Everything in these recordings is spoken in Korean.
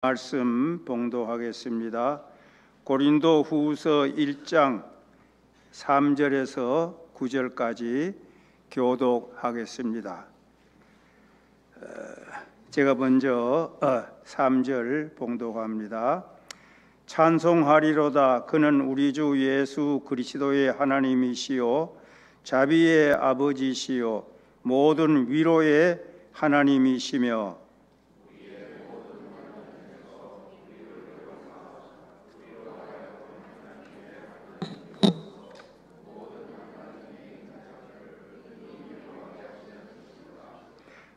말씀 봉독하겠습니다. 고린도 후서 1장 3절에서 9절까지 교독하겠습니다. 제가 먼저 3절 봉독합니다. 찬송하리로다. 그는 우리 주 예수 그리스도의 하나님이시요 자비의 아버지시요 모든 위로의 하나님이시며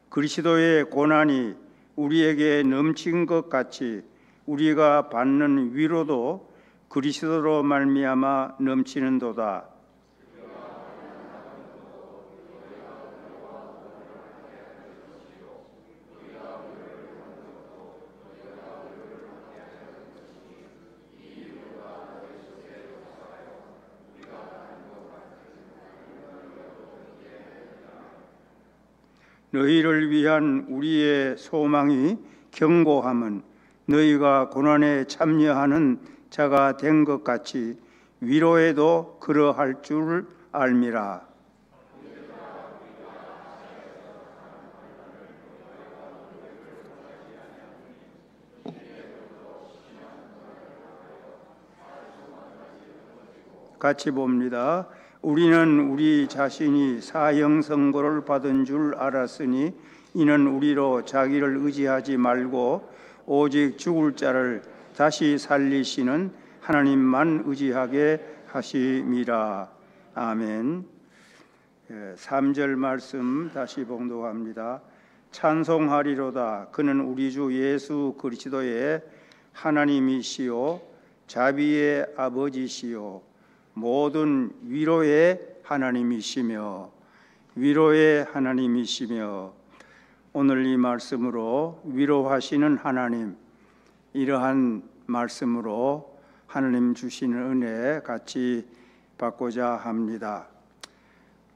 그리스도의 고난이 우리에게 넘친 것 같이 우리가 받는 위로도 그리스도로 말미암아 넘치는도다. 너희를 위한 우리의 소망이 견고함은 너희가 고난에 참여하는 자가 된 것 같이 위로에도 그러할 줄 알미라. 같이 봅니다. 우리는 우리 자신이 사형 선고를 받은 줄 알았으니 이는 우리로 자기를 의지하지 말고 오직 죽을 자를 다시 살리시는 하나님만 의지하게 하심이라. 아멘. 3절 말씀 다시 봉독합니다. 찬송하리로다. 그는 우리 주 예수 그리스도의 하나님이시요 자비의 아버지시요 모든 위로의 하나님이시며 오늘 이 말씀으로 위로하시는 하나님, 이러한 말씀으로 하나님 주시는 은혜 같이 받고자 합니다.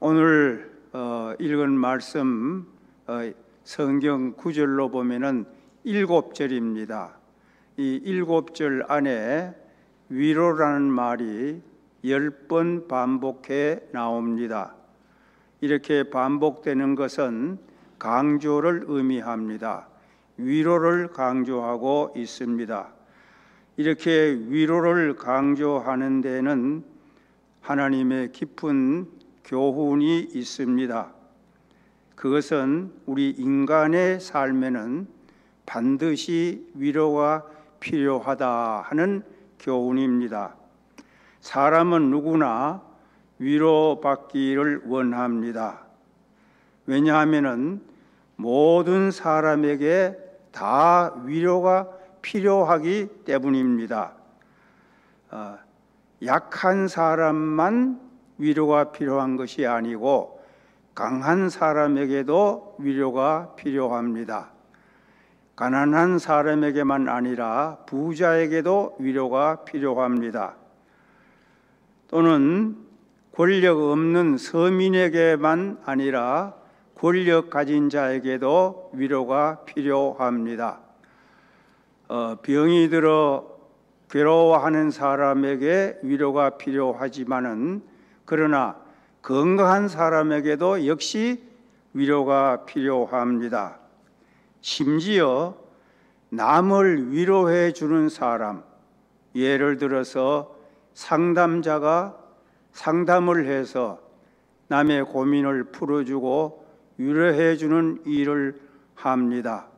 오늘 읽은 말씀 성경 구절로 보면은 7절입니다. 이 7절 안에 위로라는 말이 10번 반복해 나옵니다. 이렇게 반복되는 것은 강조를 의미합니다. 위로를 강조하고 있습니다. 이렇게 위로를 강조하는 데는 하나님의 깊은 교훈이 있습니다. 그것은 우리 인간의 삶에는 반드시 위로가 필요하다 하는 교훈입니다. 사람은 누구나 위로받기를 원합니다. 왜냐하면 모든 사람에게 다 위로가 필요하기 때문입니다. 약한 사람만 위로가 필요한 것이 아니고 강한 사람에게도 위로가 필요합니다. 가난한 사람에게만 아니라 부자에게도 위로가 필요합니다. 또는 권력 없는 서민에게만 아니라 권력 가진 자에게도 위로가 필요합니다. 병이 들어 괴로워하는 사람에게 위로가 필요하지만은 그러나 건강한 사람에게도 역시 위로가 필요합니다. 심지어 남을 위로해 주는 사람, 예를 들어서 상담자가 상담을 해서 남의 고민을 풀어주고 위로해 주는 일을 합니다.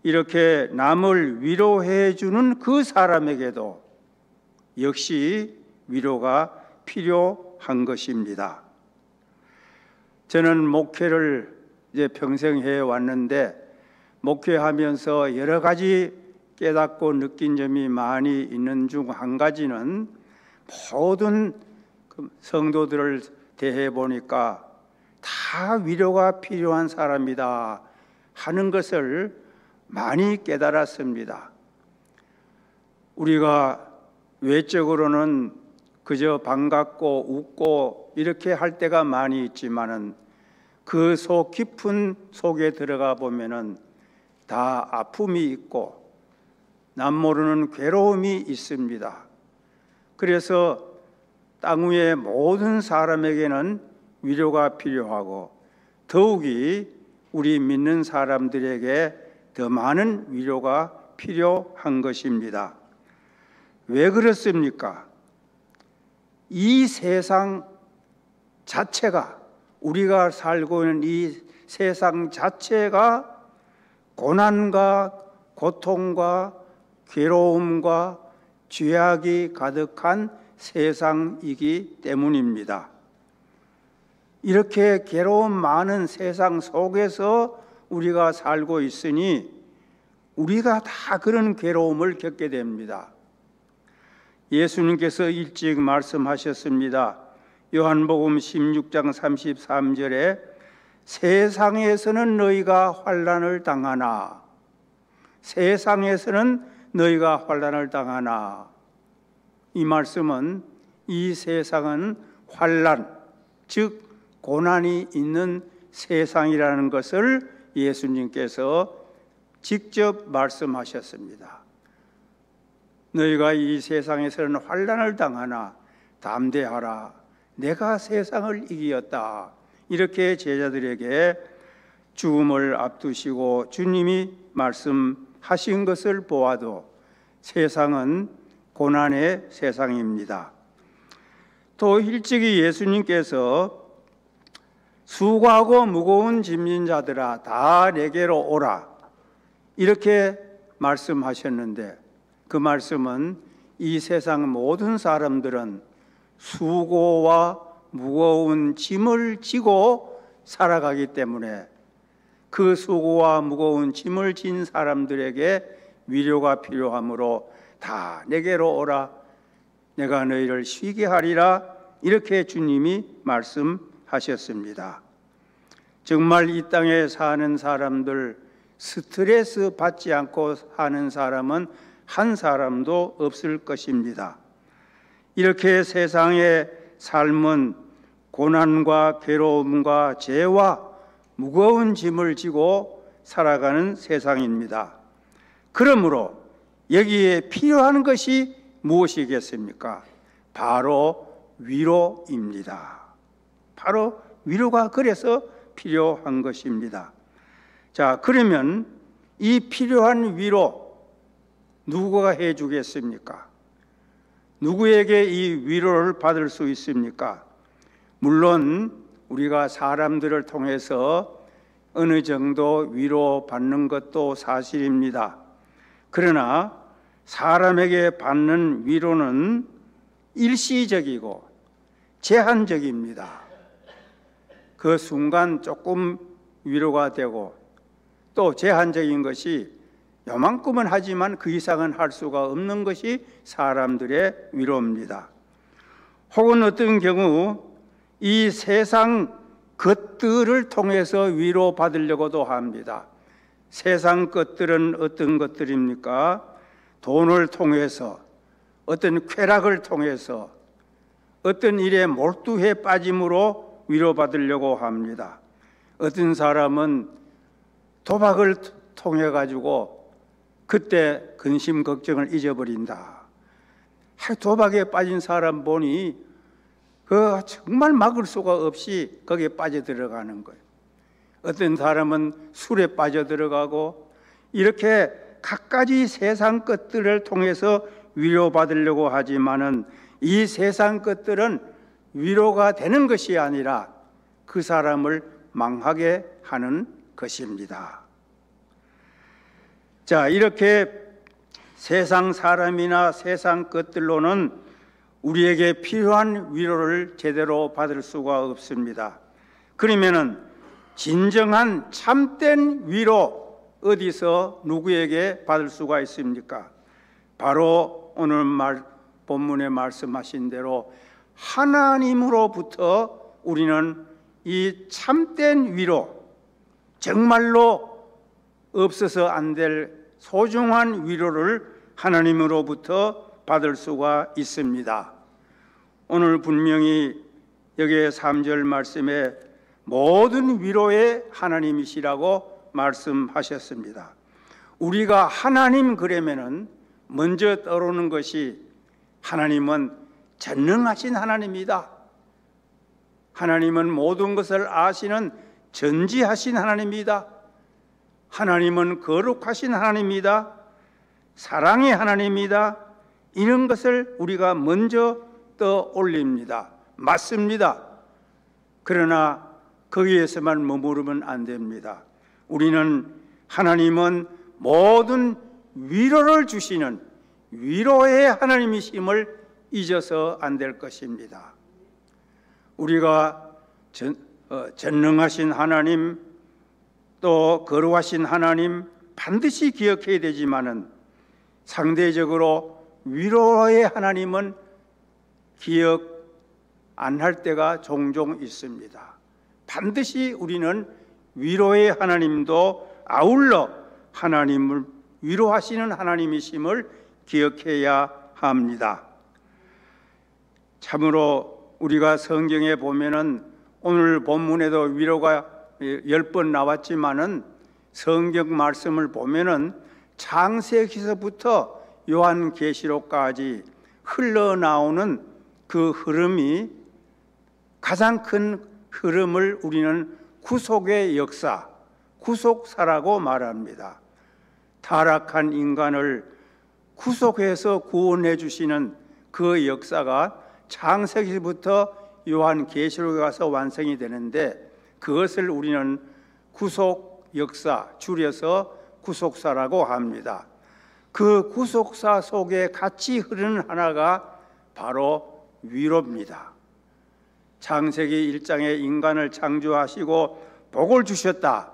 이렇게 남을 위로해 주는 그 사람에게도 역시 위로가 필요한 것입니다. 저는 목회를 이제 평생 해왔는데 목회하면서 여러 가지 깨닫고 느낀 점이 많이 있는 중 한 가지는 모든 성도들을 대해 보니까 다 위로가 필요한 사람이다 하는 것을 많이 깨달았습니다. 우리가 외적으로는 그저 반갑고 웃고 이렇게 할 때가 많이 있지만은 그 속 깊은 속에 들어가 보면은 다 아픔이 있고 남모르는 괴로움이 있습니다. 그래서 땅 위의 모든 사람에게는 위로가 필요하고 더욱이 우리 믿는 사람들에게 더 많은 위로가 필요한 것입니다. 왜 그렇습니까? 이 세상 자체가, 우리가 살고 있는 이 세상 자체가 고난과 고통과 괴로움과 죄악이 가득한 세상이기 때문입니다. 이렇게 괴로움 많은 세상 속에서 우리가 살고 있으니 우리가 다 그런 괴로움을 겪게 됩니다. 예수님께서 일찍 말씀하셨습니다. 요한복음 16장 33절에 세상에서는 너희가 환난을 당하나, 세상에서는 너희가 환난을 당하나. 이 말씀은 이 세상은 환난, 즉 고난이 있는 세상이라는 것을 예수님께서 직접 말씀하셨습니다. 너희가 이 세상에서는 환난을 당하나 담대하라, 내가 세상을 이기었다. 이렇게 제자들에게 죽음을 앞두시고 주님이 말씀하신 것을 보아도 세상은 고난의 세상입니다. 또 일찍이 예수님께서 수고하고 무거운 짐진 자들아 다 내게로 오라, 이렇게 말씀하셨는데 그 말씀은 이 세상 모든 사람들은 수고와 무거운 짐을 지고 살아가기 때문에 그 수고와 무거운 짐을 진 사람들에게 위로가 필요하므로 다 내게로 오라, 내가 너희를 쉬게 하리라, 이렇게 주님이 말씀하셨습니다. 정말 이 땅에 사는 사람들, 스트레스 받지 않고 사는 사람은 한 사람도 없을 것입니다. 이렇게 세상의 삶은 고난과 괴로움과 죄와 무거운 짐을 지고 살아가는 세상입니다. 그러므로 여기에 필요한 것이 무엇이겠습니까? 바로 위로입니다. 바로 위로가 그래서 필요한 것입니다. 자, 그러면 이 필요한 위로 누구가 해주겠습니까? 누구에게 이 위로를 받을 수 있습니까? 물론 우리가 사람들을 통해서 어느 정도 위로받는 것도 사실입니다. 그러나 사람에게 받는 위로는 일시적이고 제한적입니다. 그 순간 조금 위로가 되고 또 제한적인 것이 요만큼은 하지만 그 이상은 할 수가 없는 것이 사람들의 위로입니다. 혹은 어떤 경우 이 세상 것들을 통해서 위로받으려고도 합니다. 세상 것들은 어떤 것들입니까? 돈을 통해서, 어떤 쾌락을 통해서, 어떤 일에 몰두해 빠짐으로 위로받으려고 합니다. 어떤 사람은 도박을 통해 가지고 그때 근심 걱정을 잊어버린다. 도박에 빠진 사람 보니 그 정말 막을 수가 없이 거기에 빠져 들어가는 거예요. 어떤 사람은 술에 빠져 들어가고, 이렇게 갖가지 세상 것들을 통해서 위로받으려고 하지만은 이 세상 것들은 위로가 되는 것이 아니라 그 사람을 망하게 하는 것입니다. 자, 이렇게 세상 사람이나 세상 것들로는 우리에게 필요한 위로를 제대로 받을 수가 없습니다. 그러면은 진정한 참된 위로 어디서 누구에게 받을 수가 있습니까? 바로 오늘 본문에 말씀하신 대로 하나님으로부터 우리는 이 참된 위로, 정말로 없어서 안 될 소중한 위로를 하나님으로부터 받을 수가 있습니다. 오늘 분명히 여기 3절 말씀에 모든 위로의 하나님이시라고 말씀하셨습니다. 우리가 하나님 그러면은 먼저 떠오르는 것이 하나님은 전능하신 하나님이다. 하나님은 모든 것을 아시는 전지하신 하나님이다. 하나님은 거룩하신 하나님이다. 사랑의 하나님이다. 이런 것을 우리가 먼저 떠올립니다. 맞습니다. 그러나 거기에서만 머무르면 안 됩니다. 우리는 하나님은 모든 위로를 주시는 위로의 하나님이심을 잊어서 안 될 것입니다. 우리가 전능하신 하나님, 또 거룩하신 하나님 반드시 기억해야 되지만은 상대적으로 위로의 하나님은 기억 안 할 때가 종종 있습니다. 반드시 우리는 위로의 하나님도 아울러 하나님을 위로하시는 하나님이심을 기억해야 합니다. 참으로 우리가 성경에 보면은 오늘 본문에도 위로가 10번 나왔지만은 성경 말씀을 보면은 창세기서부터 요한계시록까지 흘러나오는 그 흐름이 가장 큰 흐름을 우리는 구속의 역사, 구속사라고 말합니다. 타락한 인간을 구속해서 구원해 주시는 그 역사가 창세기부터 요한계시록에 가서 완성이 되는데 그것을 우리는 구속 역사, 줄여서 구속사라고 합니다. 그 구속사 속에 같이 흐르는 하나가 바로 위로입니다. 창세기 1장에 인간을 창조하시고 복을 주셨다.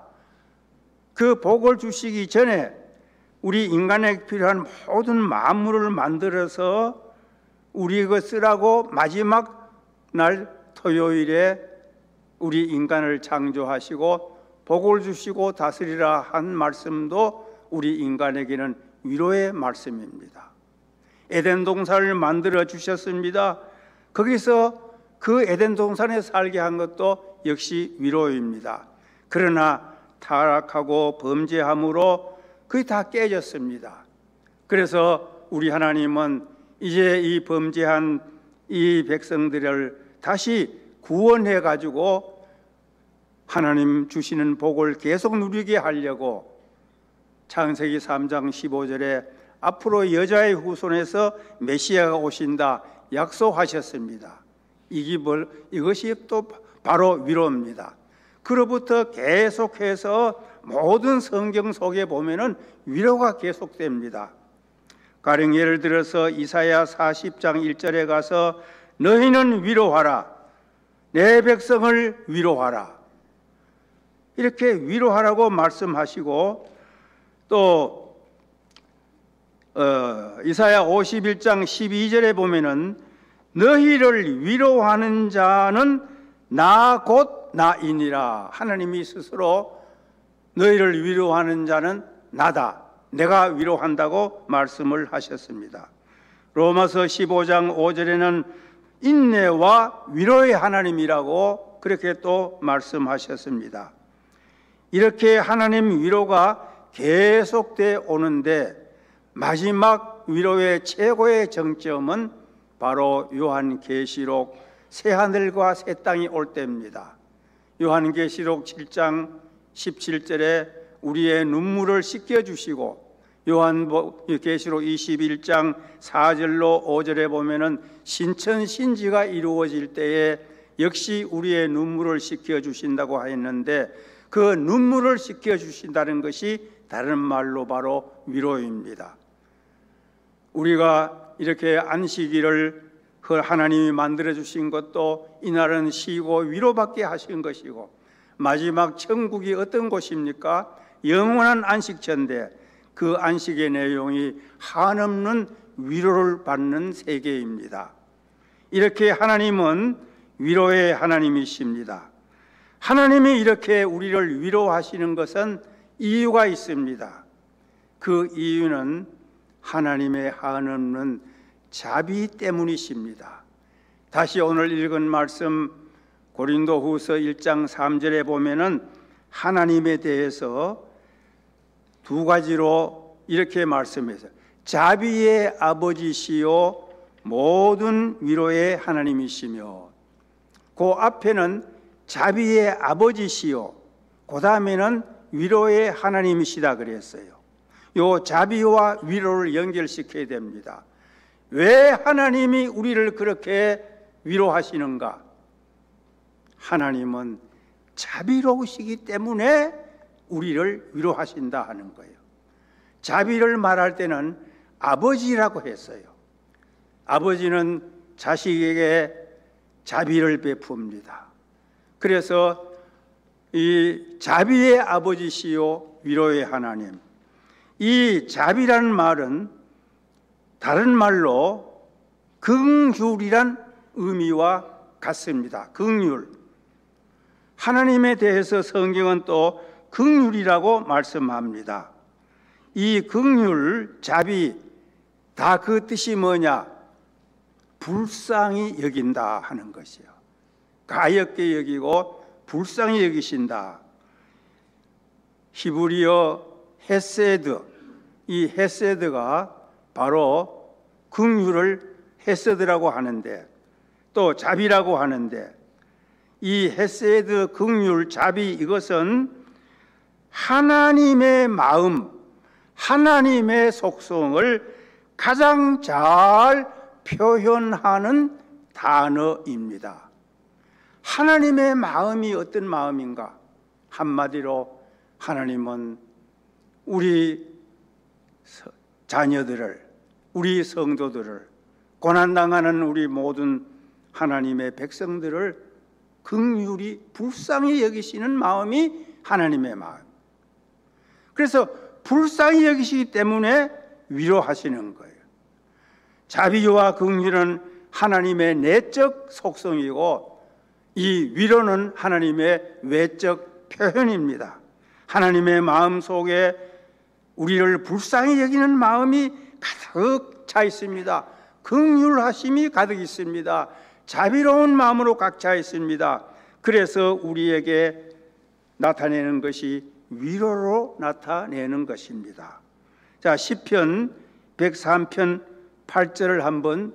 그 복을 주시기 전에 우리 인간에게 필요한 모든 만물을 만들어서 우리가 쓰라고 마지막 날 토요일에 우리 인간을 창조하시고 복을 주시고 다스리라 한 말씀도 우리 인간에게는 위로의 말씀입니다. 에덴 동산을 만들어 주셨습니다. 거기서 그 에덴 동산에 살게 한 것도 역시 위로입니다. 그러나 타락하고 범죄함으로 그게 다 깨졌습니다. 그래서 우리 하나님은 이제 이 범죄한 이 백성들을 다시 구원해 가지고 하나님 주시는 복을 계속 누리게 하려고 창세기 3장 15절에 앞으로 여자의 후손에서 메시아가 오신다 약속하셨습니다. 이것이 또 바로 위로입니다. 그로부터 계속해서 모든 성경 속에 보면은 위로가 계속됩니다. 가령 예를 들어서 이사야 40장 1절에 가서 너희는 위로하라, 내 백성을 위로하라, 이렇게 위로하라고 말씀하시고, 또 이사야 51장 12절에 보면은 너희를 위로하는 자는 나 곧 나이니라. 하나님이 스스로 너희를 위로하는 자는 나다, 내가 위로한다고 말씀을 하셨습니다. 로마서 15장 5절에는 인내와 위로의 하나님이라고 그렇게 또 말씀하셨습니다. 이렇게 하나님 위로가 계속되어 오는데 마지막 위로의 최고의 정점은 바로 요한계시록 새하늘과 새 땅이 올 때입니다. 요한계시록 7장 17절에 우리의 눈물을 씻겨주시고, 요한계시록 21장 4절로 5절에 보면은 신천신지가 이루어질 때에 역시 우리의 눈물을 씻겨주신다고 하였는데, 그 눈물을 씻겨주신다는 것이 다른 말로 바로 위로입니다. 우리가 이렇게 안식일을 하나님이 만들어 주신 것도 이날은 쉬고 위로받게 하신 것이고, 마지막 천국이 어떤 곳입니까? 영원한 안식처인데 그 안식의 내용이 한없는 위로를 받는 세계입니다. 이렇게 하나님은 위로의 하나님이십니다. 하나님이 이렇게 우리를 위로하시는 것은 이유가 있습니다. 그 이유는 하나님의 한없는 자비 때문이십니다. 다시 오늘 읽은 말씀 고린도후서 1장 3절에 보면은 하나님에 대해서 두 가지로 이렇게 말씀해서 자비의 아버지시요 모든 위로의 하나님이시며, 그 앞에는 자비의 아버지시요 그 다음에는 위로의 하나님이시다 그랬어요. 요 자비와 위로를 연결시켜야 됩니다. 왜 하나님이 우리를 그렇게 위로하시는가? 하나님은 자비로우시기 때문에 우리를 위로하신다 하는 거예요. 자비를 말할 때는 아버지라고 했어요. 아버지는 자식에게 자비를 베풉니다. 그래서 이 자비의 아버지시요 위로의 하나님, 이 자비라는 말은 다른 말로 긍휼이란 의미와 같습니다. 긍휼. 하나님에 대해서 성경은 또 긍휼이라고 말씀합니다. 이 긍휼, 자비 다 그 뜻이 뭐냐? 불쌍히 여긴다 하는 것이요. 가엾게 여기고 불쌍히 여기신다. 히브리어 헤세드, 이 헤세드가 바로 긍휼을 헤세드라고 하는데, 또 자비라고 하는데, 이 헤세드, 긍휼, 자비, 이것은 하나님의 마음, 하나님의 속성을 가장 잘 표현하는 단어입니다. 하나님의 마음이 어떤 마음인가? 한마디로 하나님은 우리 자녀들을, 우리 성도들을, 고난당하는 우리 모든 하나님의 백성들을 긍휼히 불쌍히 여기시는 마음이 하나님의 마음. 그래서 불쌍히 여기시기 때문에 위로하시는 거예요. 자비와 긍휼은 하나님의 내적 속성이고, 이 위로는 하나님의 외적 표현입니다. 하나님의 마음 속에 우리를 불쌍히 여기는 마음이 가득 차 있습니다. 긍휼하심이 가득 있습니다. 자비로운 마음으로 꽉 차 있습니다. 그래서 우리에게 나타내는 것이 위로로 나타내는 것입니다. 자, 시편 103편 8절을 한번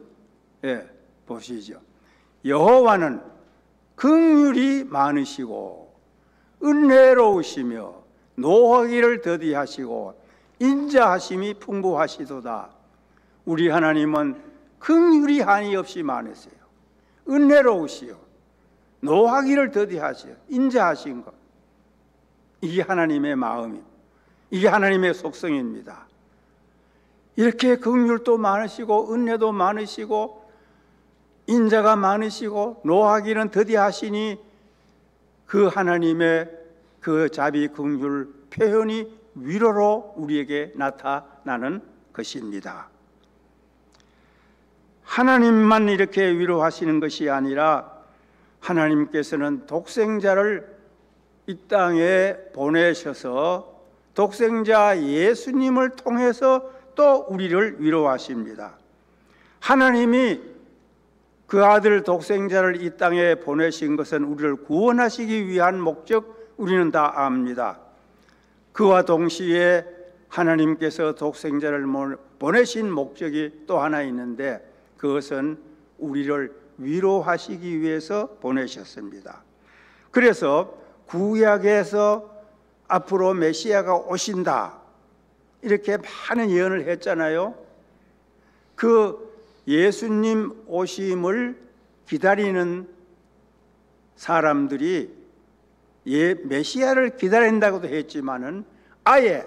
보시죠. 여호와는 긍휼이 많으시고 은혜로우시며 노하기를 더디하시고 인자하심이 풍부하시도다. 우리 하나님은 긍휼이 한이 없이 많으세요. 은혜로우시요 노하기를 더디하시요 인자하신 것, 이게 하나님의 마음입니다. 이게 하나님의 속성입니다. 이렇게 긍휼도 많으시고 은혜도 많으시고 인자가 많으시고 노하기는 더디하시니 그 하나님의 그 자비 긍휼 표현이 위로로 우리에게 나타나는 것입니다. 하나님만 이렇게 위로하시는 것이 아니라 하나님께서는 독생자를 이 땅에 보내셔서 독생자 예수님을 통해서 또 우리를 위로하십니다. 하나님이 그 아들 독생자를 이 땅에 보내신 것은 우리를 구원하시기 위한 목적, 우리는 다 압니다. 그와 동시에 하나님께서 독생자를 보내신 목적이 또 하나 있는데, 그것은 우리를 위로하시기 위해서 보내셨습니다. 그래서 구약에서 앞으로 메시아가 오신다 이렇게 많은 예언을 했잖아요. 그 예수님 오심을 기다리는 사람들이 메시아를 기다린다고도 했지만은 아예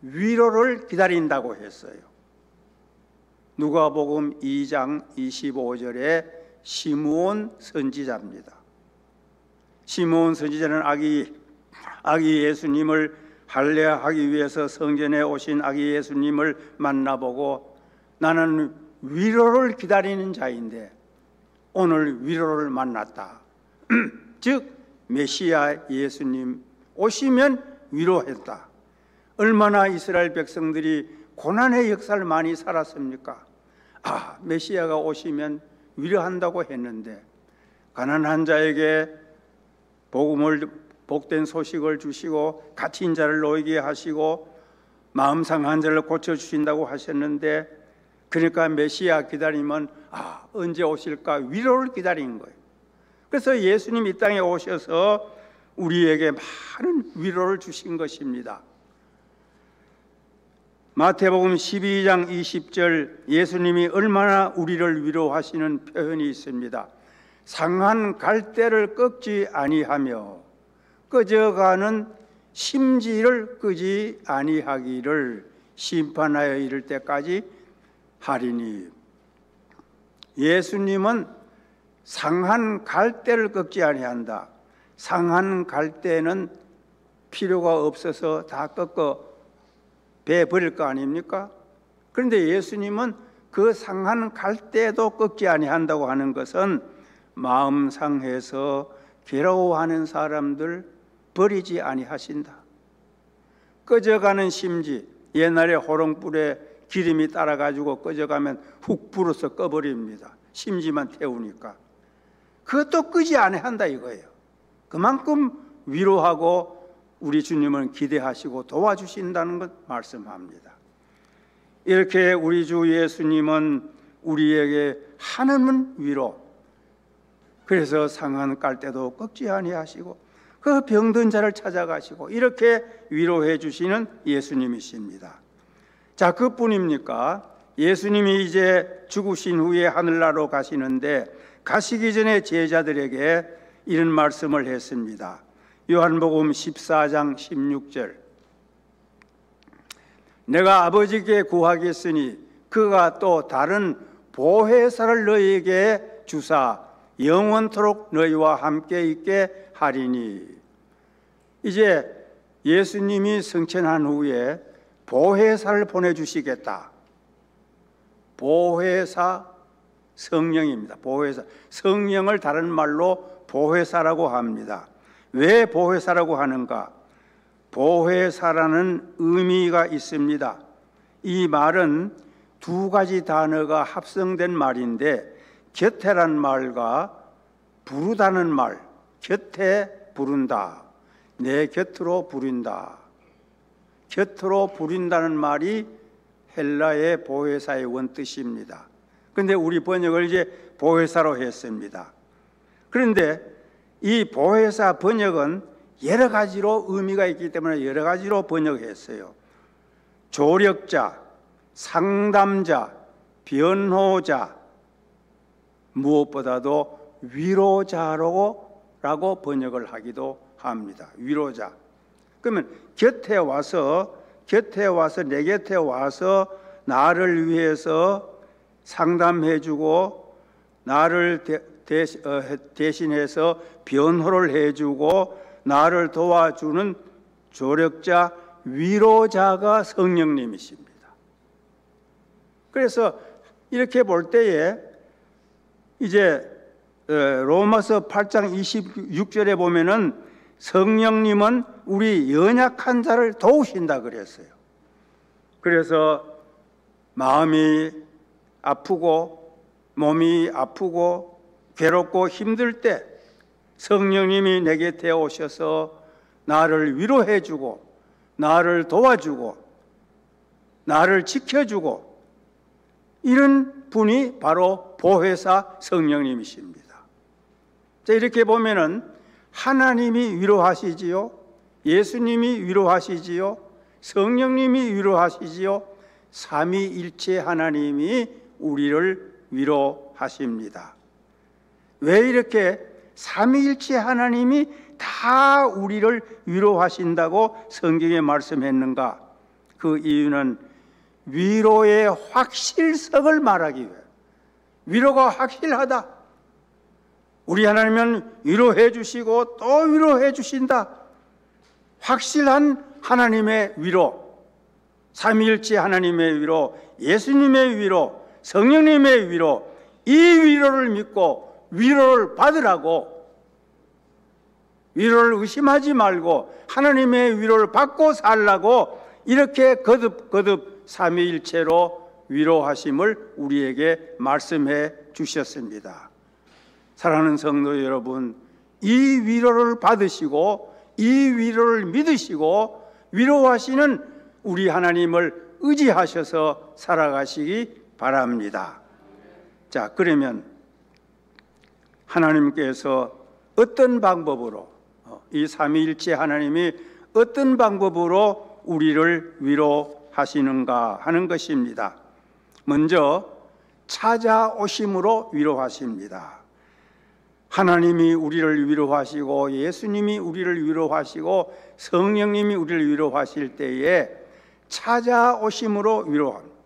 위로를 기다린다고 했어요. 누가복음 2장 25절에 시므온 선지자입니다. 시므온 선지자는 아기 예수님을 할례하기 위해서 성전에 오신 아기 예수님을 만나보고 나는 위로를 기다리는 자인데 오늘 위로를 만났다. 즉 메시아 예수님 오시면 위로했다. 얼마나 이스라엘 백성들이 고난의 역사를 많이 살았습니까? 메시아가 오시면 위로한다고 했는데 가난한 자에게 복된 소식을 주시고 갇힌 자를 놓이게 하시고 마음 상한 자를 고쳐주신다고 하셨는데, 그러니까 메시아 기다리면 언제 오실까 위로를 기다린 거예요. 그래서 예수님 이 땅에 오셔서 우리에게 많은 위로를 주신 것입니다. 마태복음 12장 20절 예수님이 얼마나 우리를 위로하시는 표현이 있습니다. 상한 갈대를 꺾지 아니하며 꺼져가는 심지를 끄지 아니하기를 심판하여 이를 때까지 하리니. 예수님은 상한 갈대를 꺾지 아니한다. 상한 갈대는 필요가 없어서 다 꺾어 베버릴 거 아닙니까? 그런데 예수님은 그 상한 갈대도 꺾지 아니한다고 하는 것은 마음 상해서 괴로워하는 사람들 버리지 아니하신다. 꺼져가는 심지, 옛날에 호롱불에 기름이 따라가지고 꺼져가면 훅 불어서 꺼버립니다. 심지만 태우니까. 그것도 끄지 아니한다 이거예요. 그만큼 위로하고 우리 주님을 기대하시고 도와주신다는 것 말씀합니다. 이렇게 우리 주 예수님은 우리에게 하는 위로, 그래서 상한 깔대도 꺾지 아니하시고 그 병든 자를 찾아가시고 이렇게 위로해 주시는 예수님이십니다. 자, 그뿐입니까? 예수님이 이제 죽으신 후에 하늘나라로 가시는데 가시기 전에 제자들에게 이런 말씀을 했습니다. 요한복음 14장 16절, 내가 아버지께 구하겠으니 그가 또 다른 보혜사를 너희에게 주사 영원토록 너희와 함께 있게 하리니. 이제 예수님이 승천한 후에 보혜사를 보내주시겠다. 보혜사, 성령입니다. 보혜사, 성령을 다른 말로 보혜사라고 합니다. 왜 보혜사라고 하는가? 보혜사라는 의미가 있습니다. 이 말은 두 가지 단어가 합성된 말인데, 곁에란 말과 부르다는 말, 곁에 부른다, 내 곁으로 부린다. 곁으로 부린다는 말이 헬라의 보혜사의 원뜻입니다. 그런데 우리 번역을 이제 보혜사로 했습니다. 그런데 이 보혜사 번역은 여러 가지로 의미가 있기 때문에 여러 가지로 번역했어요. 조력자, 상담자, 변호자, 무엇보다도 위로자라고 번역을 하기도 합니다. 위로자. 그러면 곁에 와서 내 곁에 와서 나를 위해서 상담해주고 나를 대신해서 변호를 해주고 나를 도와주는 조력자, 위로자가 성령님이십니다. 그래서 이렇게 볼 때에 이제 로마서 8장 26절에 보면은 성령님은 우리 연약한 자를 도우신다 그랬어요. 그래서 마음이 아프고 몸이 아프고 괴롭고 힘들 때 성령님이 내 곁에 오셔서 나를 위로해 주고 나를 도와주고 나를 지켜주고 이런 분이 바로 보혜사 성령님이십니다. 자, 이렇게 보면은 하나님이 위로하시지요, 예수님이 위로하시지요, 성령님이 위로하시지요, 삼위일체 하나님이 우리를 위로하십니다. 왜 이렇게 삼위일체 하나님이 다 우리를 위로하신다고 성경에 말씀했는가? 그 이유는 위로의 확실성을 말하기 위해. 위로가 확실하다. 우리 하나님은 위로해 주시고 또 위로해 주신다. 확실한 하나님의 위로, 삼위일체 하나님의 위로, 예수님의 위로, 성령님의 위로, 이 위로를 믿고 위로를 받으라고, 위로를 의심하지 말고 하나님의 위로를 받고 살라고 이렇게 거듭 삼위일체로 위로하심을 우리에게 말씀해 주셨습니다. 사랑하는 성도 여러분, 이 위로를 받으시고 이 위로를 믿으시고 위로하시는 우리 하나님을 의지하셔서 살아가시기 바랍니다. 자, 그러면 하나님께서 어떤 방법으로, 이 삼위일체 하나님이 어떤 방법으로 우리를 위로하시는가 하는 것입니다. 먼저 찾아오심으로 위로하십니다. 하나님이 우리를 위로하시고 예수님이 우리를 위로하시고 성령님이 우리를 위로하실 때에 찾아오심으로 위로합니다.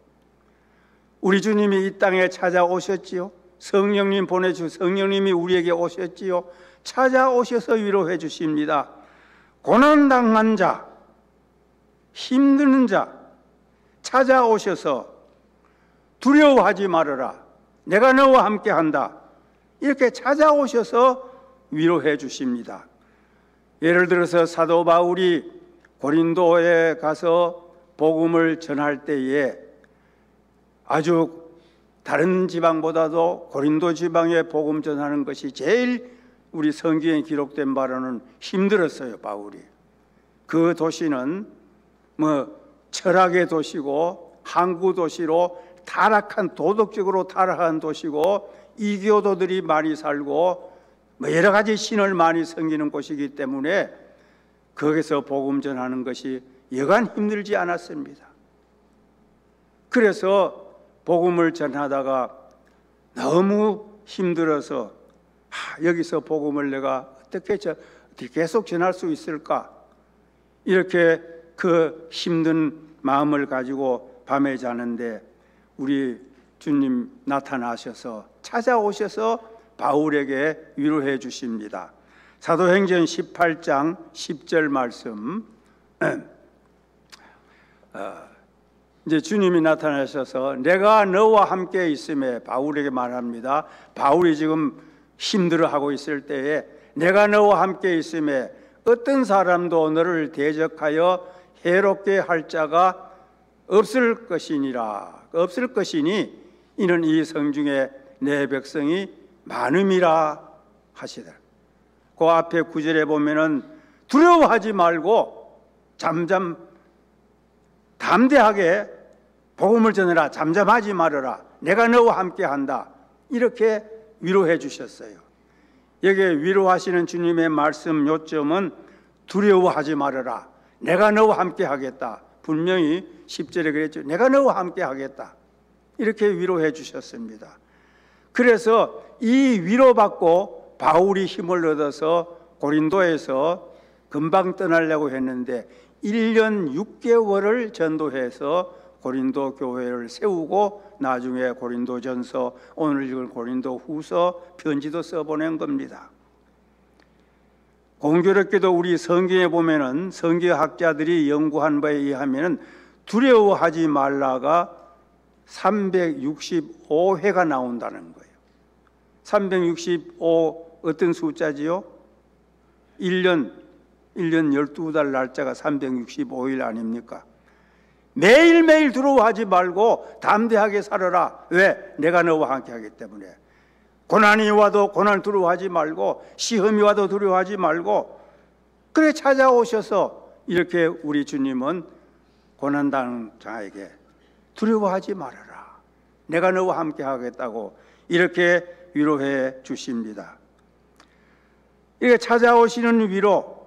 우리 주님이 이 땅에 찾아오셨지요. 성령님 성령님이 우리에게 오셨지요. 찾아오셔서 위로해 주십니다. 고난당한 자, 힘드는 자 찾아오셔서 두려워하지 말아라, 내가 너와 함께한다, 이렇게 찾아오셔서 위로해 주십니다. 예를 들어서 사도 바울이 고린도에 가서 복음을 전할 때에 아주 다른 지방보다도 고린도 지방에 복음 전하는 것이 제일 우리 성경에 기록된 바로는 힘들었어요. 바울이 그 도시는 철학의 도시고 항구 도시로 타락한, 도덕적으로 타락한 도시고 이교도들이 많이 살고 여러 가지 신을 많이 섬기는 곳이기 때문에 거기서 복음 전하는 것이 여간 힘들지 않았습니다. 그래서 복음을 전하다가 너무 힘들어서 여기서 복음을 내가 어떻게 계속 전할 수 있을까, 이렇게 그 힘든 마음을 가지고 밤에 자는데 우리 주님 나타나셔서 찾아오셔서 바울에게 위로해 주십니다. 사도행전 18장 10절 말씀, 이제 주님이 나타나셔서 내가 너와 함께 있음에, 바울에게 말합니다. 바울이 지금 힘들어하고 있을 때에 내가 너와 함께 있음에 어떤 사람도 너를 대적하여 해롭게 할 자가 없을 것이니라. 없을 것이니 이는 이 성중에 내 백성이 많음이라 하시더라. 그 앞에 9절에 보면은 두려워하지 말고 담대하게 복음을 전해라, 잠잠하지 말아라, 내가 너와 함께 한다, 이렇게 위로해 주셨어요. 여기에 위로하시는 주님의 말씀 요점은 두려워하지 말아라, 내가 너와 함께 하겠다. 분명히 10절에 그랬죠. 내가 너와 함께 하겠다, 이렇게 위로해 주셨습니다. 그래서 이 위로받고 바울이 힘을 얻어서 고린도에서 금방 떠나려고 했는데 1년 6개월을 전도해서 고린도 교회를 세우고 나중에 고린도전서, 오늘 읽을 고린도후서 편지도 써보낸 겁니다. 공교롭게도 우리 성경에 보면은 성경학자들이 연구한 바에 의하면은 두려워하지 말라가 365회가 나온다는 거예요. 365 어떤 숫자지요? 1년 12달 날짜가 365일 아닙니까? 매일매일 두려워하지 말고 담대하게 살아라. 왜? 내가 너와 함께 하기 때문에. 고난이 와도 고난 두려워하지 말고, 시험이 와도 두려워하지 말고, 그래 찾아오셔서 이렇게 우리 주님은 고난당한 자에게 두려워하지 말아라, 내가 너와 함께 하겠다고 이렇게 위로해 주십니다. 이렇게 찾아오시는 위로,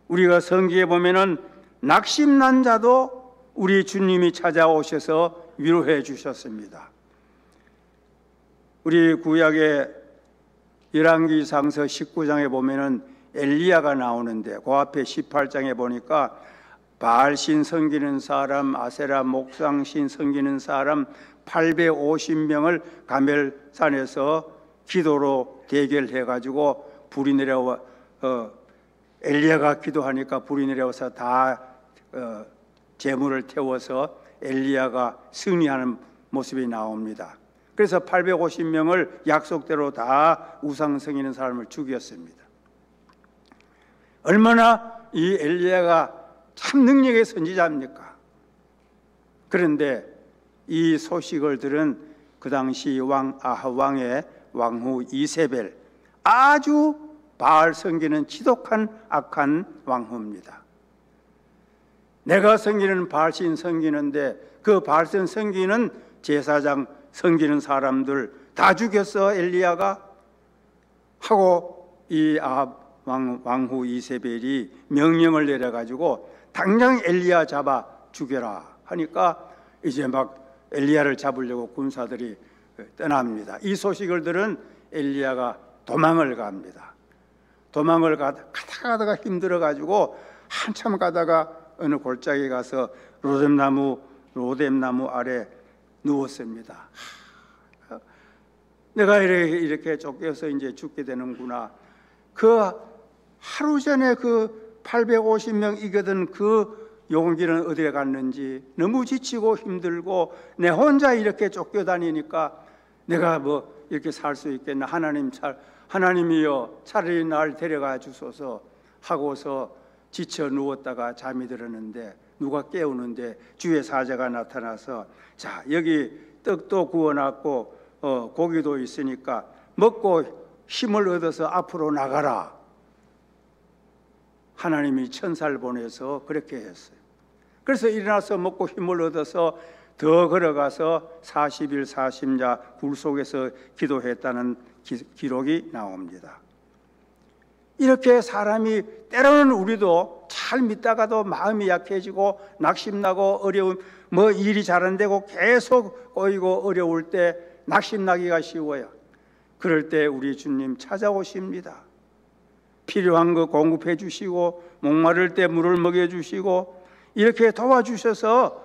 우리가 성경에 보면은 낙심난 자도 우리 주님이 찾아오셔서 위로해 주셨습니다. 우리 구약의 열왕기상서 19장에 보면은 엘리야가 나오는데 그 앞에 18장에 보니까 바알신 섬기는 사람, 아세라 목상신 섬기는 사람 850명을 가멜산에서 기도로 대결해가지고 불이 내려와, 엘리야가 기도하니까 불이 내려와서 다 제물을 태워서 엘리야가 승리하는 모습이 나옵니다. 그래서 850명을 약속대로 다 우상 섬기는 사람을 죽였습니다. 얼마나 이 엘리야가 참 능력의 선지자입니까? 그런데 이 소식을 들은 그 당시 왕 아합 왕의 왕후 이세벨, 아주 바알 섬기는 지독한 악한 왕후입니다. 내가 섬기는 바알신 섬기는데 그 바알신 섬기는 제사장 섬기는 사람들 다 죽였어 엘리야가 하고 이 아합 왕후 이세벨이 명령을 내려가지고 당장 엘리야 잡아 죽여라 하니까 이제 막 엘리야를 잡으려고 군사들이 떠납니다. 이 소식을 들은 엘리야가 도망을 갑니다. 도망을 가다가 힘들어가지고 한참 가다가 어느 골짜기에 가서 로뎀나무 아래 누웠습니다. 내가 이렇게 쫓겨서 이제 죽게 되는구나. 그 하루 전에 그 850명 이거든 그 용기는 어디에 갔는지 너무 지치고 힘들고 내 혼자 이렇게 쫓겨다니니까 내가 뭐 이렇게 살 수 있겠나. 하나님이여 차라리 날 데려가 주소서 하고서 지쳐 누웠다가 잠이 들었는데 누가 깨우는데 주의 사자가 나타나서 자 여기 떡도 구워놨고 고기도 있으니까 먹고 힘을 얻어서 앞으로 나가라. 하나님이 천사를 보내서 그렇게 했어요. 그래서 일어나서 먹고 힘을 얻어서 더 걸어가서 40일 40야 굴 속에서 기도했다는 기록이 나옵니다. 이렇게 사람이 때로는 우리도 잘 믿다가도 마음이 약해지고 낙심나고 어려움 뭐 일이 잘 안 되고 계속 꼬이고 어려울 때 낙심나기가 쉬워요. 그럴 때 우리 주님 찾아오십니다. 필요한 거 공급해 주시고 목마를 때 물을 먹여 주시고 이렇게 도와주셔서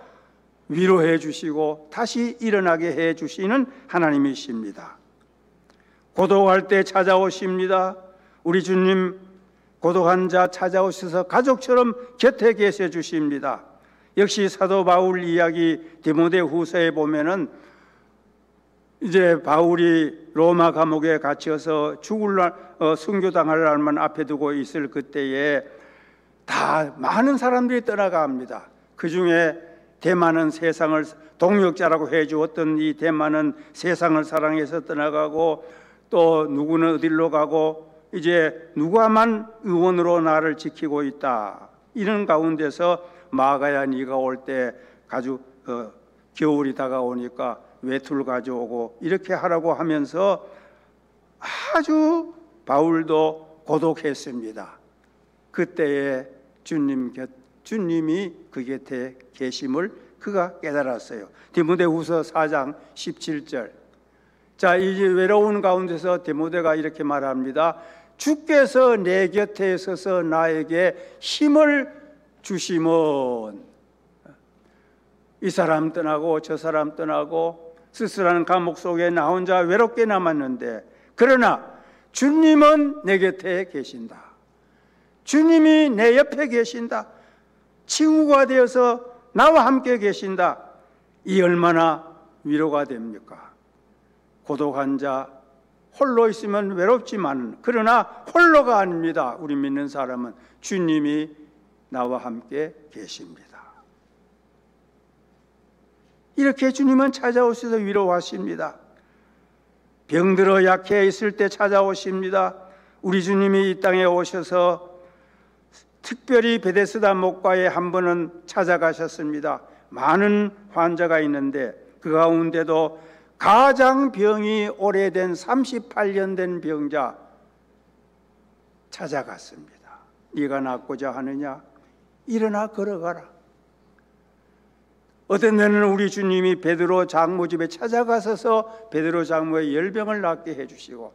위로해 주시고 다시 일어나게 해 주시는 하나님이십니다. 고독할 때 찾아오십니다. 우리 주님 고독한 자 찾아오셔서 가족처럼 곁에 계셔 주십니다. 역시 사도 바울 이야기 디모데후서에 보면은 이제 바울이 로마 감옥에 갇혀서 순교당할 날만 앞에 두고 있을 그때에 다 많은 사람들이 떠나갑니다. 그 중에 대만은 세상을 동역자라고 해주었던 이 대만은 세상을 사랑해서 떠나가고 또 누구는 어디로 가고 이제 누가만 의원으로 나를 지키고 있다. 이런 가운데서 마가야 네가 올 때 겨울이 다가오니까 외투를 가져오고 이렇게 하라고 하면서 아주 바울도 고독했습니다. 그때에 주님이 그 곁에 계심을 그가 깨달았어요. 디모데후서 4장 17절. 자, 이제 외로운 가운데서 디모데가 이렇게 말합니다. 주께서 내 곁에 서서 나에게 힘을 주시면 이 사람 떠나고 저 사람 떠나고 쓸쓸한 감옥 속에 나 혼자 외롭게 남았는데 그러나 주님은 내 곁에 계신다. 주님이 내 옆에 계신다. 친구가 되어서 나와 함께 계신다. 이 얼마나 위로가 됩니까? 고독한 자 홀로 있으면 외롭지만 그러나 홀로가 아닙니다. 우리 믿는 사람은 주님이 나와 함께 계십니다. 이렇게 주님은 찾아오셔서 위로하십니다. 병들어 약해 있을 때 찾아오십니다. 우리 주님이 이 땅에 오셔서 특별히 베데스다 목가에 한 번은 찾아가셨습니다. 많은 환자가 있는데 그 가운데도 가장 병이 오래된 38년 된 병자 찾아갔습니다. 네가 낫고자 하느냐? 일어나 걸어가라. 어떤 때는 우리 주님이 베드로 장모 집에 찾아가셔서 베드로 장모의 열병을 낫게 해주시고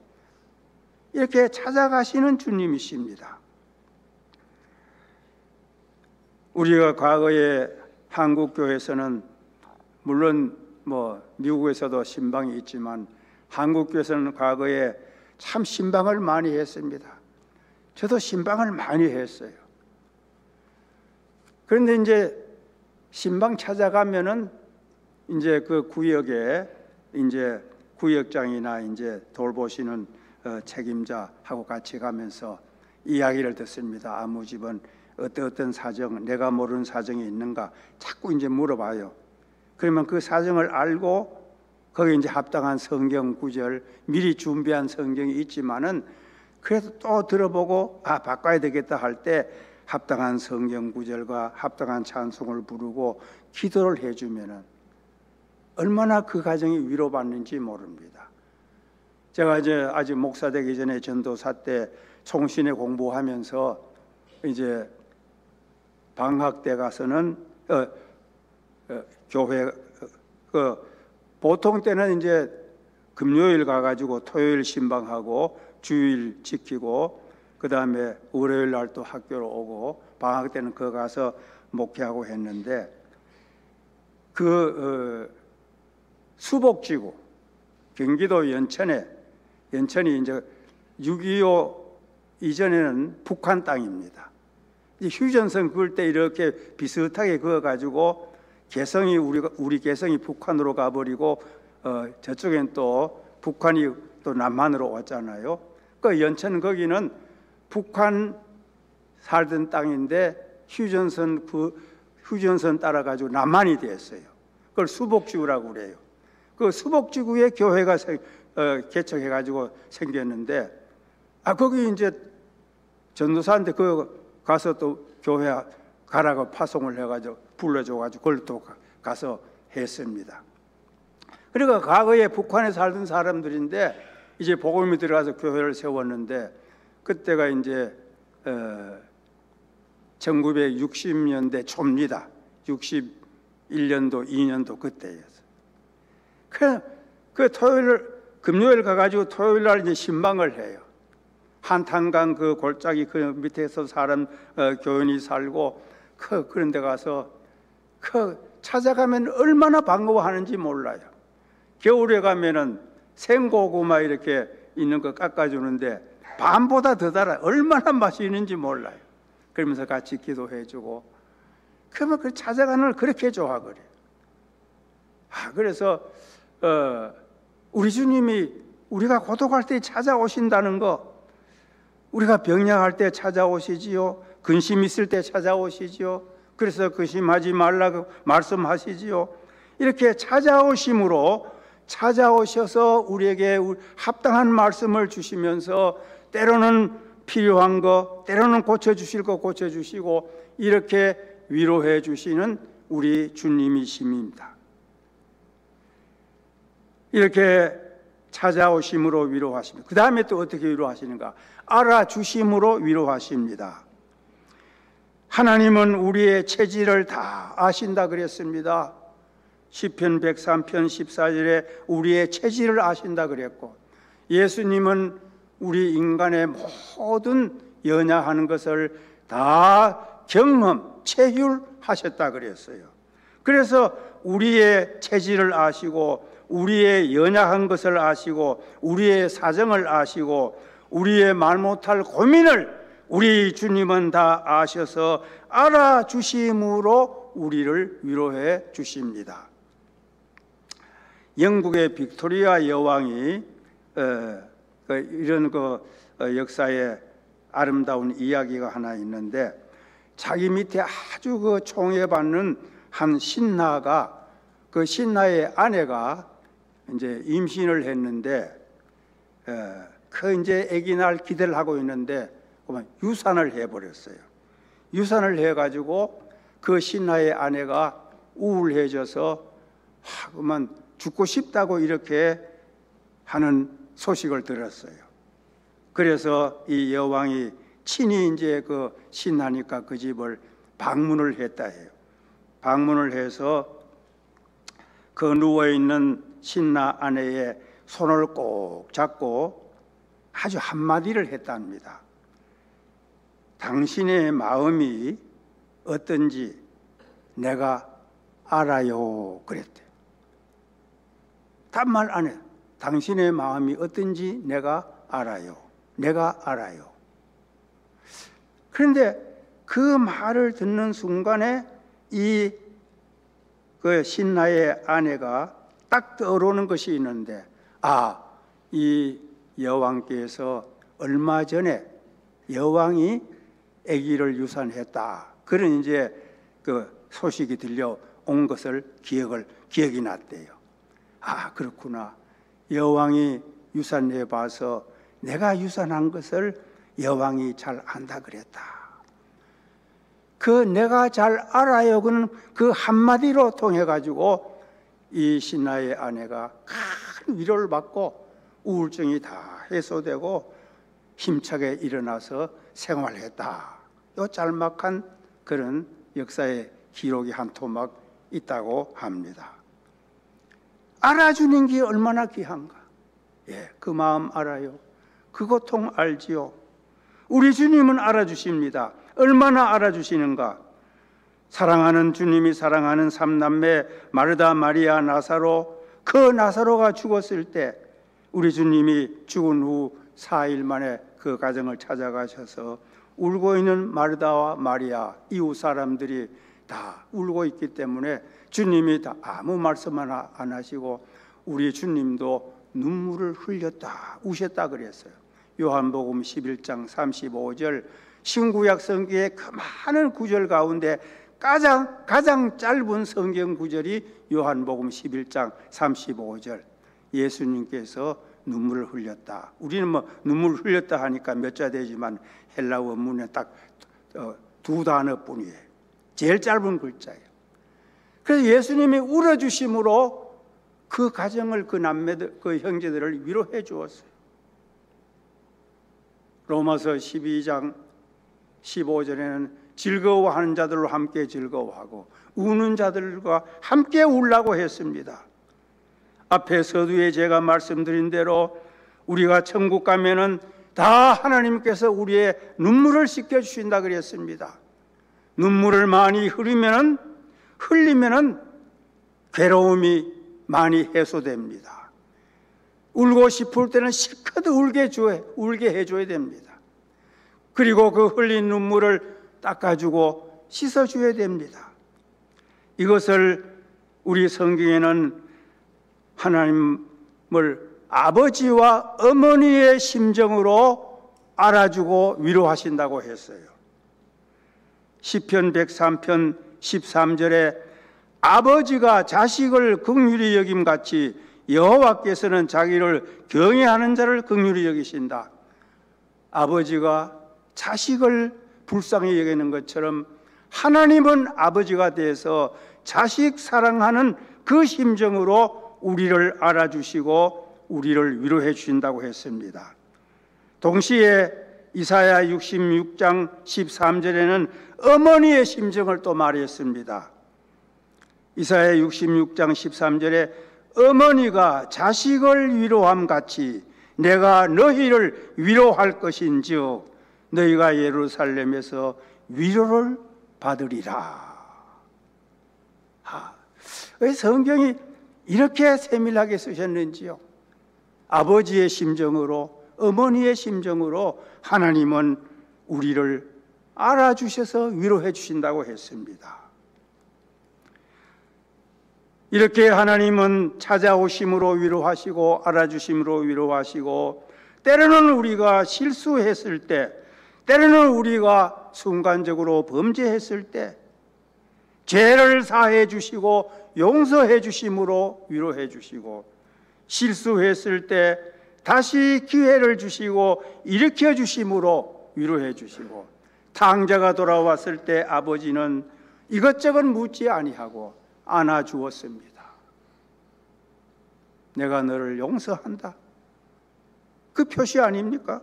이렇게 찾아가시는 주님이십니다. 우리가 과거에 한국교회에서는 물론 미국에서도 신방이 있지만 한국교회에서는 과거에 참 신방을 많이 했습니다. 저도 신방을 많이 했어요. 그런데 이제 신방 찾아가면은 이제 그 구역에 이제 구역장이나 이제 돌보시는 책임자하고 같이 가면서 이야기를 듣습니다. 아무 집은 어떤 사정, 내가 모르는 사정이 있는가 자꾸 이제 물어봐요. 그러면 그 사정을 알고 거기에 이제 합당한 성경 구절, 미리 준비한 성경이 있지만은 그래도 또 들어보고 바꿔야 되겠다 할 때 합당한 성경 구절과 합당한 찬송을 부르고 기도를 해주면은 얼마나 그 가정이 위로받는지 모릅니다. 제가 이제 아직 목사 되기 전에 전도사 때 총신에 공부하면서 이제 방학 때 가서는 교회 보통 때는 이제 금요일 가가지고 토요일 신방하고 주일 지키고 그 다음에 월요일 날 또 학교로 오고 방학 때는 거 가서 목회하고 했는데 수복지구 경기도 연천이 이제 6.25 이전에는 북한 땅입니다. 휴전선 그을 때 이렇게 비슷하게 그어가지고 개성이 우리 개성이 북한으로 가버리고 저쪽엔 또 북한이 또 남한으로 왔잖아요. 그 연천 거기는 북한 살던 땅인데 휴전선 따라가지고 남한이 됐어요. 그걸 수복지구라고 그래요. 그 수복지구에 교회가 개척해가지고 생겼는데 거기 이제 전도사한테 가서 또 교회 가라고 파송을 해가지고 불러줘가지고 그걸 또 가서 했습니다. 그러니까 과거에 북한에 살던 사람들인데 이제 복음이 들어가서 교회를 세웠는데 그때가 이제 1960년대 초입니다. 61년도, 2년도 그때였어요. 그 금요일 가가지고 토요일 날 이제 신방을 해요. 한탄강 그 골짜기 그 밑에서 사람 교인이 살고 그런 데 가서 찾아가면 얼마나 반가워하는지 몰라요. 겨울에 가면은 생고구마 이렇게 있는 거 깎아주는데 밤보다 더 달아 얼마나 맛이 있는지 몰라요. 그러면서 같이 기도해주고 그러면 그 찾아가는 걸 그렇게 좋아하거든요. 그래서 우리 주님이 우리가 고독할 때 찾아오신다는 거, 우리가 병약할 때 찾아오시지요. 근심 있을 때 찾아오시지요. 그래서 근심하지 말라고 말씀하시지요. 이렇게 찾아오셔서 우리에게 합당한 말씀을 주시면서 때로는 필요한 거, 때로는 고쳐주실 거 고쳐주시고 이렇게 위로해 주시는 우리 주님이십니다. 이렇게 찾아오심으로 위로하십니다. 그 다음에 또 어떻게 위로하시는가? 알아주심으로 위로하십니다. 하나님은 우리의 체질을 다 아신다 그랬습니다. 시편 103편 14절에 우리의 체질을 아신다 그랬고, 예수님은 우리 인간의 모든 연약하는 것을 다 체휼하셨다 그랬어요. 그래서 우리의 체질을 아시고 우리의 연약한 것을 아시고 우리의 사정을 아시고 우리의 말 못할 고민을 우리 주님은 다 아셔서 알아주심으로 우리를 위로해 주십니다. 영국의 빅토리아 여왕이 이런 역사에 아름다운 이야기가 하나 있는데, 자기 밑에 아주 총애받는 한 신하가 그 신하의 아내가 이제 임신을 했는데 이제 아기 날 기대를 하고 있는데 유산을 해버렸어요. 유산을 해가지고 그 신하의 아내가 우울해져서 그만 죽고 싶다고 이렇게 하는 소식을 들었어요. 그래서 이 여왕이 친히 이제 그 신하니까 그 집을 방문을 했다 해요. 방문을 해서 그 누워있는 신하 아내의 손을 꼭 잡고 아주 한마디를 했답니다. 당신의 마음이 어떤지 내가 알아요 그랬대요. 단말 안 해요. 당신의 마음이 어떤지 내가 알아요. 내가 알아요. 그런데 그 말을 듣는 순간에 그 신하의 아내가 딱 떠오르는 것이 있는데, 이 여왕께서 얼마 전에 여왕이 아기를 유산했다. 그런 이제 그 소식이 들려온 것을 기억이 났대요. 그렇구나. 여왕이 유산해 봐서 내가 유산한 것을 여왕이 잘 안다 그랬다. 그 내가 잘 알아요는 그 한마디로 통해 가지고 이 신하의 아내가 큰 위로를 받고 우울증이 다 해소되고 힘차게 일어나서 생활했다. 이 짤막한 그런 역사의 기록이 한 토막 있다고 합니다. 알아주는 게 얼마나 귀한가. 예, 그 마음 알아요. 그 고통 알지요. 우리 주님은 알아주십니다. 얼마나 알아주시는가. 사랑하는 주님이 사랑하는 삼남매 마르다, 마리아, 나사로, 그 나사로가 죽었을 때 우리 주님이 죽은 후 4일 만에 그 가정을 찾아가셔서 울고 있는 마르다와 마리아, 이웃 사람들이 다 울고 있기 때문에 주님이 다 아무 말씀 안 하시고 우리 주님도 눈물을 흘렸다, 우셨다 그랬어요. 요한복음 11장 35절, 신구약 성경의 그 많은 구절 가운데 가장 짧은 성경 구절이 요한복음 11장 35절. 예수님께서 눈물을 흘렸다. 우리는 뭐 눈물 흘렸다 하니까 몇 자 되지만 헬라 원문에 딱 두 단어뿐이에요. 제일 짧은 글자예요. 그래서 예수님이 울어주심으로 그 가정을, 그 남매들, 그 형제들을 위로해 주었어요. 로마서 12장 15절에는 즐거워하는 자들로 함께 즐거워하고 우는 자들과 함께 울라고 했습니다. 앞에 서두에 제가 말씀드린 대로 우리가 천국 가면은 다 하나님께서 우리의 눈물을 씻겨주신다 그랬습니다. 눈물을 많이 흘리면은 괴로움이 많이 해소됩니다. 울고 싶을 때는 실컷 울게 해줘야 됩니다. 그리고 그 흘린 눈물을 닦아주고 씻어줘야 됩니다. 이것을 우리 성경에는 하나님을 아버지와 어머니의 심정으로 알아주고 위로하신다고 했어요. 시편 103편 13절에 아버지가 자식을 긍휼히 여김같이 여호와께서는 자기를 경외하는 자를 긍휼히 여기신다. 아버지가 자식을 불쌍히 여기는 것처럼 하나님은 아버지가 돼서 자식 사랑하는 그 심정으로 우리를 알아주시고 우리를 위로해 주신다고 했습니다. 동시에 이사야 66장 13절에는 어머니의 심정을 또 말했습니다. 이사야 66장 13절에 어머니가 자식을 위로함 같이 내가 너희를 위로할 것인즉 너희가 예루살렘에서 위로를 받으리라. 왜 성경이 이렇게 세밀하게 쓰셨는지요? 아버지의 심정으로, 어머니의 심정으로 하나님은 우리를 알아주셔서 위로해 주신다고 했습니다. 이렇게 하나님은 찾아오심으로 위로하시고 알아주심으로 위로하시고, 때로는 우리가 실수했을 때, 때로는 우리가 순간적으로 범죄했을 때 죄를 사해 주시고 용서해 주심으로 위로해 주시고, 실수했을 때 다시 기회를 주시고 일으켜 주심으로 위로해 주시고, 탕자가 돌아왔을 때 아버지는 이것저것 묻지 아니하고 안아주었습니다. 내가 너를 용서한다. 그 표시 아닙니까?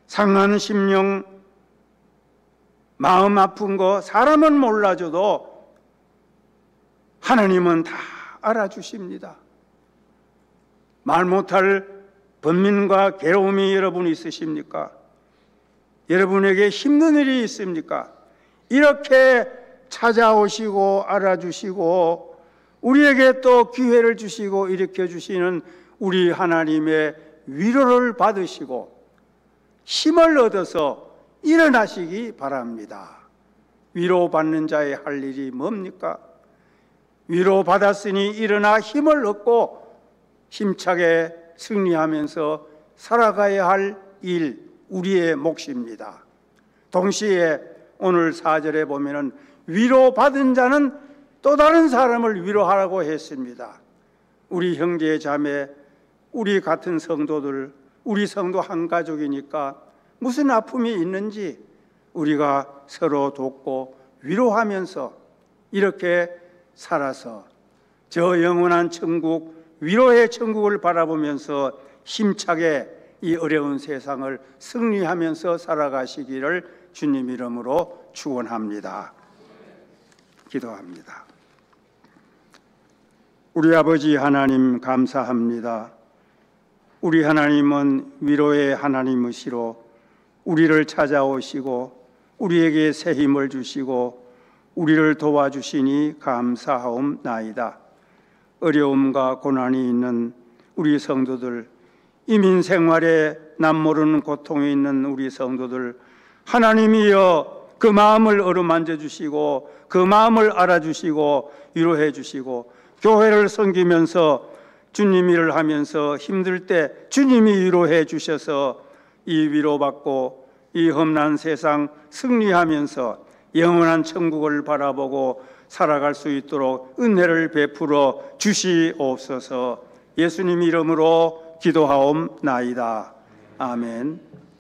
상한 심령, 마음 아픈 거 사람은 몰라줘도 하나님은 다 알아주십니다. 말 못할 번민과 괴로움이 여러분 있으십니까? 여러분에게 힘든 일이 있습니까? 이렇게 찾아오시고 알아주시고 우리에게 또 기회를 주시고 일으켜 주시는 우리 하나님의 위로를 받으시고 힘을 얻어서 일어나시기 바랍니다. 위로받는 자의 할 일이 뭡니까? 위로받았으니 일어나 힘을 얻고 힘차게 승리하면서 살아가야 할 일, 우리의 몫입니다. 동시에 오늘 4절에 보면은 위로받은 자는 또 다른 사람을 위로하라고 했습니다. 우리 형제 자매, 우리 같은 성도들, 우리 성도 한 가족이니까 무슨 아픔이 있는지 우리가 서로 돕고 위로하면서 이렇게 살아서 저 영원한 천국, 위로의 천국을 바라보면서 힘차게 이 어려운 세상을 승리하면서 살아가시기를 주님 이름으로 축원합니다. 기도합니다. 우리 아버지 하나님 감사합니다. 우리 하나님은 위로의 하나님이시로 우리를 찾아오시고 우리에게 새 힘을 주시고 우리를 도와주시니 감사하옵나이다. 어려움과 고난이 있는 우리 성도들, 이민 생활에 남모르는 고통이 있는 우리 성도들, 하나님이여 그 마음을 어루만져 주시고 그 마음을 알아주시고 위로해 주시고 교회를 섬기면서 주님 일을 하면서 힘들 때 주님이 위로해 주셔서 이 위로받고 이 험난 세상 승리하면서 영원한 천국을 바라보고 살아갈 수 있도록 은혜를 베풀어 주시옵소서. 예수님 이름으로 기도하옵나이다. 아멘.